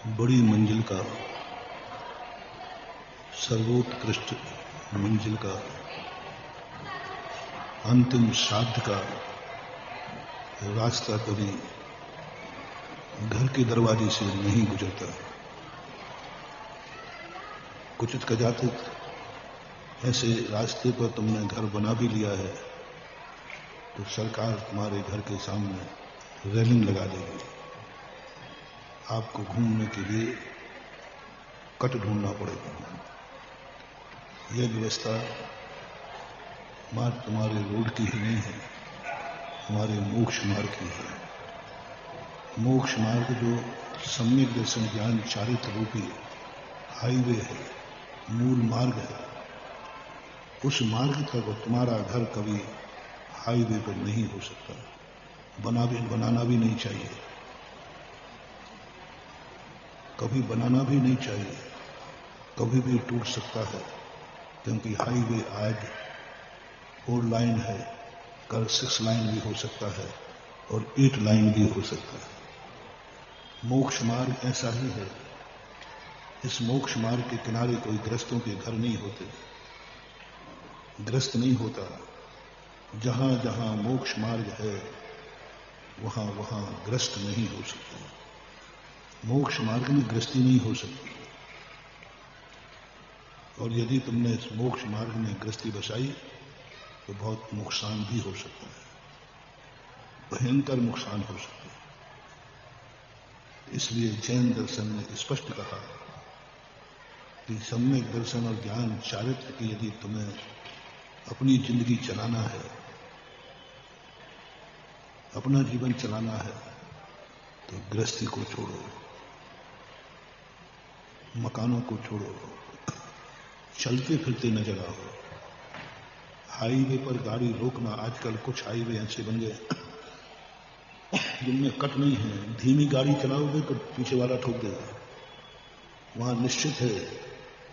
बड़ी मंजिल का, सर्वोत्कृष्ट मंजिल का, अंतिम साध्य का रास्ता कभी घर के दरवाजे से नहीं गुजरता। कुचित कदाचित ऐसे रास्ते पर तुमने घर बना भी लिया है तो सरकार तुम्हारे घर के सामने रेलिंग लगा देगी। आपको घूमने के लिए कट ढूंढना पड़ेगा। यह व्यवस्था मार्ग तुम्हारे रोड की ही नहीं है, हमारे मोक्ष मार्ग की है। मोक्ष मार्ग जो सम्यक दर्शन ज्ञान चारित्र रूपी हाईवे है, मूल मार्ग है, उस मार्ग तक तुम्हारा घर कभी हाईवे पर नहीं हो सकता। बनाना भी नहीं चाहिए, कभी बनाना भी नहीं चाहिए। कभी भी टूट सकता है, क्योंकि हाईवे आज 4 लाइन है, कल 6 लाइन भी हो सकता है और 8 लाइन भी हो सकता है। मोक्ष मार्ग ऐसा ही है। इस मोक्ष मार्ग के किनारे कोई ग्रस्तों के घर नहीं होते, ग्रस्त नहीं होता। जहां जहां मोक्ष मार्ग है वहां वहां ग्रस्त नहीं हो सकता। मोक्ष मार्ग में गृहस्थी नहीं हो सकती। और यदि तुमने इस मोक्ष मार्ग में गृहस्थी बसाई तो बहुत नुकसान भी हो सकता है, भयंकर नुकसान हो सकता है। इसलिए जैन दर्शन ने स्पष्ट कहा कि सम्यक दर्शन और ज्ञान चारित्र की यदि तुम्हें अपनी जिंदगी चलाना है, अपना जीवन चलाना है, तो गृहस्थी को छोड़ो, मकानों को छोड़ो, चलते फिरते नजर आओ। हाईवे पर गाड़ी रोकना, आजकल कुछ हाईवे ऐसे बन गए जिनमें कट नहीं है। धीमी गाड़ी चलाओगे तो पीछे वाला ठोक देगा। वहां निश्चित है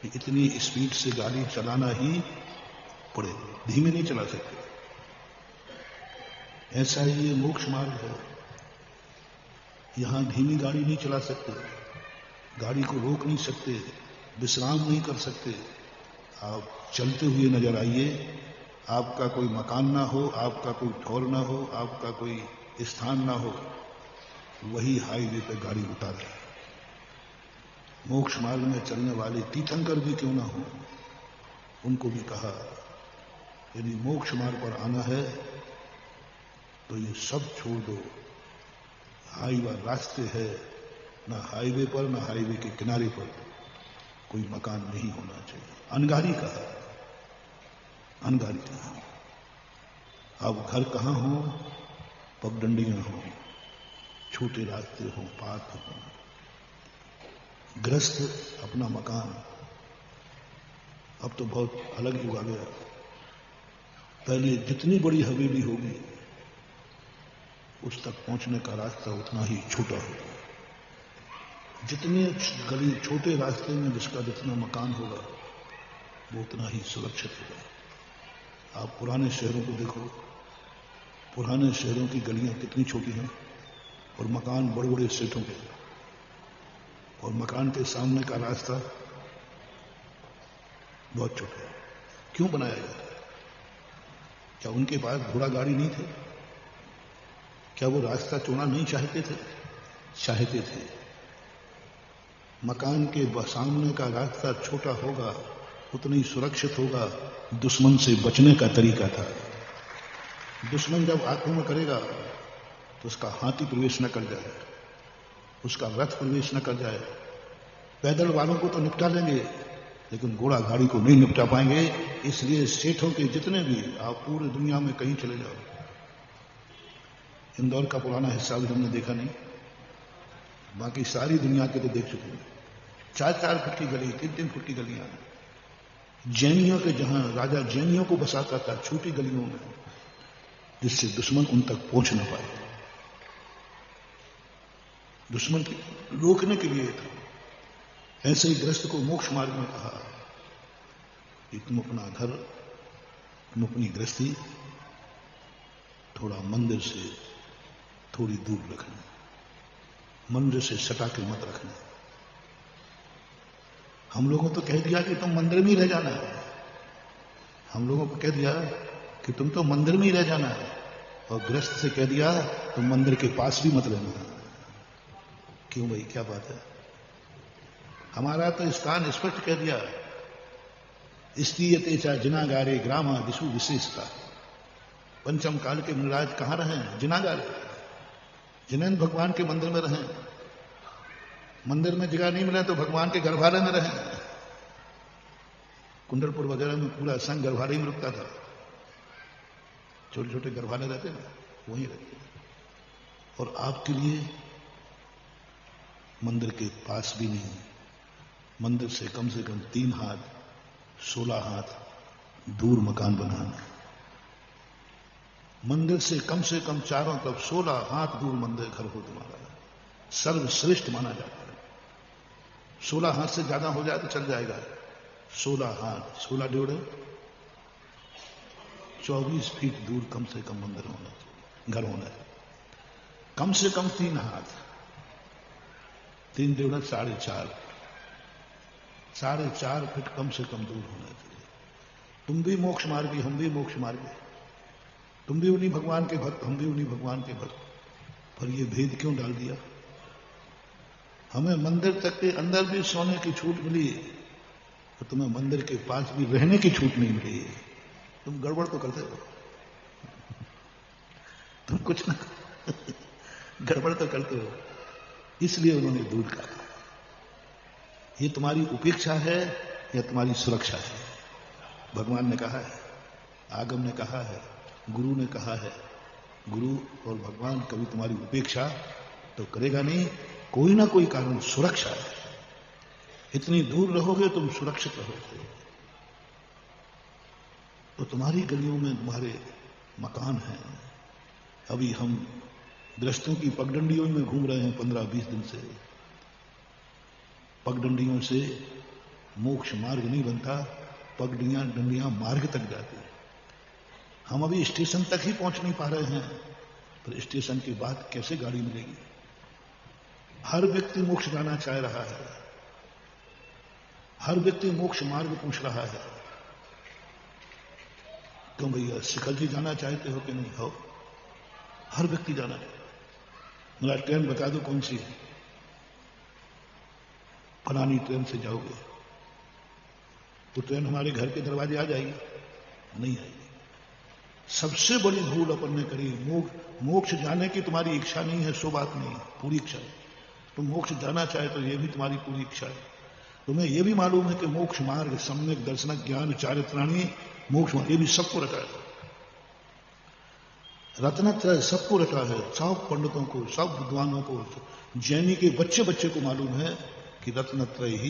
कि इतनी स्पीड से गाड़ी चलाना ही पड़े, धीमे नहीं चला सकते। ऐसा ही ये मोक्ष मार्ग है। यहां धीमी गाड़ी नहीं चला सकते, गाड़ी को रोक नहीं सकते, विश्राम नहीं कर सकते। आप चलते हुए नजर आइए। आपका कोई मकान ना हो, आपका कोई ठौर ना हो, आपका कोई स्थान ना हो, वही हाईवे पे गाड़ी उतारे। मोक्ष मार्ग में चलने वाले तीर्थंकर भी क्यों ना हो, उनको भी कहा यदि मोक्ष मार्ग पर आना है तो ये सब छोड़ दो। हाईवे रास्ते है, ना हाईवे पर ना हाईवे के किनारे पर कोई मकान नहीं होना चाहिए। अनगारी कहा, अनगारी कहा। अब घर कहां हो, पगडंडियां हो, छोटे रास्ते हो, पाथ हो, ग्रस्त अपना मकान। अब तो बहुत अलग युग आ गया। पहले जितनी बड़ी हवेली होगी उस तक पहुंचने का रास्ता उतना ही छोटा होगा। जितने गली छोटे रास्ते में जिसका जितना मकान होगा वो उतना ही सुरक्षित होगा। आप पुराने शहरों को देखो, पुराने शहरों की गलियां कितनी छोटी हैं और मकान बड़े बड़े सेठों के, और मकान के सामने का रास्ता बहुत छोटा है। क्यों बनाया गया? क्या उनके पास घोड़ा गाड़ी नहीं थे? क्या वो रास्ता चुना नहीं चाहते थे? चाहते थे। मकान के सामने का रास्ता छोटा होगा उतना ही सुरक्षित होगा। दुश्मन से बचने का तरीका था। दुश्मन जब आक्रमण करेगा तो उसका हाथी प्रवेश न कर जाए, उसका रथ प्रवेश न कर जाए। पैदल वालों को तो निपटा लेंगे लेकिन घोड़ा गाड़ी को नहीं निपटा पाएंगे। इसलिए सेठों के जितने भी, आप पूरी दुनिया में कहीं चले जाओ, इंदौर का पुराना हिस्सा भी हमने देखा नहीं, बाकी सारी दुनिया के तो देख चुके हैं। 4-4 फुट की गली, 3-3 फुट की गलियां। जैनियों के, जहां राजा जैनियों को बसाता था, छोटी गलियों में, जिससे दुश्मन उन तक पहुंच न पाए। दुश्मन को रोकने के लिए था। ऐसे ही ग्रस्त को मोक्ष मार्ग में कहा कि तुम अपना घर, तुम अपनी गृहस्थी थोड़ा मंदिर से थोड़ी दूर रखना, मंदिर से सटा के मत रखना। हम लोगों तो कह दिया कि तुम मंदिर में ही रह जाना है, हम लोगों को कह दिया कि तुम तो मंदिर में ही रह जाना है, और गृहस्थ से कह दिया तुम मंदिर के पास भी मत रहना। क्यों भाई, क्या बात है? हमारा तो स्थान स्पष्ट कह दिया, स्त्रीयते चा जिनागारे ग्रामा दिशु विशेषता। पंचम काल के मुनिराज कहां रहे? जिनागारे, जिनेन्द्र भगवान के मंदिर में रहे। मंदिर में जगह नहीं मिला तो भगवान के गर्भालय में रहे। कुंडलपुर वगैरह में पूरा संघ गर्भालय में रुकता था, छोटे छोटे गर्भालय रहते ना, वहीं रहते। और आपके लिए मंदिर के पास भी नहीं, मंदिर से कम 3 हाथ 16 हाथ दूर मकान बनाना। मंदिर से कम चारों तरफ 16 हाथ दूर मंदिर घर हो तुम्हारा, सर्वश्रेष्ठ माना जाता है। 16 हाथ से ज्यादा हो जाए तो चल जाएगा, 16 हाथ 16 जोड़े 24 फीट दूर कम से कम मंदिर होना चाहिए, घर होना चाहिए। कम से कम 3 हाथ, 3 जोड़े 4.5 फीट कम से कम दूर होना चाहिए। तुम भी मोक्ष मार्गी, हम भी मोक्ष मार्गी, तुम भी उन्हीं भगवान के भक्त, हम भी उन्हीं भगवान के भक्त। पर ये भेद क्यों डाल दिया? हमें मंदिर तक के अंदर भी सोने की छूट मिली, तो तुम्हें मंदिर के पास भी रहने की छूट नहीं मिली। तुम गड़बड़ तो करते हो, तुम कुछ ना गड़बड़ तो करते हो, इसलिए उन्होंने दूर कहा। ये तुम्हारी उपेक्षा है या तुम्हारी सुरक्षा है? भगवान ने कहा है, आगम ने कहा है, गुरु ने कहा है। गुरु और भगवान कभी तुम्हारी उपेक्षा तो करेगा नहीं, कोई ना कोई कारण सुरक्षा है। इतनी दूर रहोगे तुम सुरक्षित रहोगे। तो तुम्हारी गलियों में तुम्हारे मकान हैं। अभी हम गृहस्थों की पगडंडियों में घूम रहे हैं 15-20 दिन से। पगडंडियों से मोक्ष मार्ग नहीं बनता, पगडंडियां मार्ग तक जाती है। हम अभी स्टेशन तक ही पहुंच नहीं पा रहे हैं, पर स्टेशन के बाद कैसे गाड़ी मिलेगी? हर व्यक्ति मोक्ष जाना चाह रहा है, हर व्यक्ति मोक्ष मार्ग पूछ रहा है। क्यों भैया, शिखर जी जाना चाहते हो कि नहीं? हो, हर व्यक्ति जाना चाहता। मेरा ट्रेन बता दो कौन सी है, फलानी ट्रेन से जाओगे तो ट्रेन हमारे घर के दरवाजे आ जाएगी? नहीं आएगी। सबसे बड़ी भूल अपन ने करी, मोक्ष जाने की तुम्हारी इच्छा नहीं है, सो बात नहीं, पूरी इच्छा है। तुम मोक्ष जाना चाहे तो यह भी तुम्हारी पूरी इच्छा है। तुम्हें यह भी मालूम है कि मोक्ष मार्ग, सम्यक दर्शन, ज्ञान, चारित्राणी, मोक्ष मार्ग, ये भी सबको रटा है। रत्नत्रय सबको रटा है, सब पंडितों को, सब विद्वानों को, जैनी के बच्चे बच्चे को मालूम है कि रत्नत्रय ही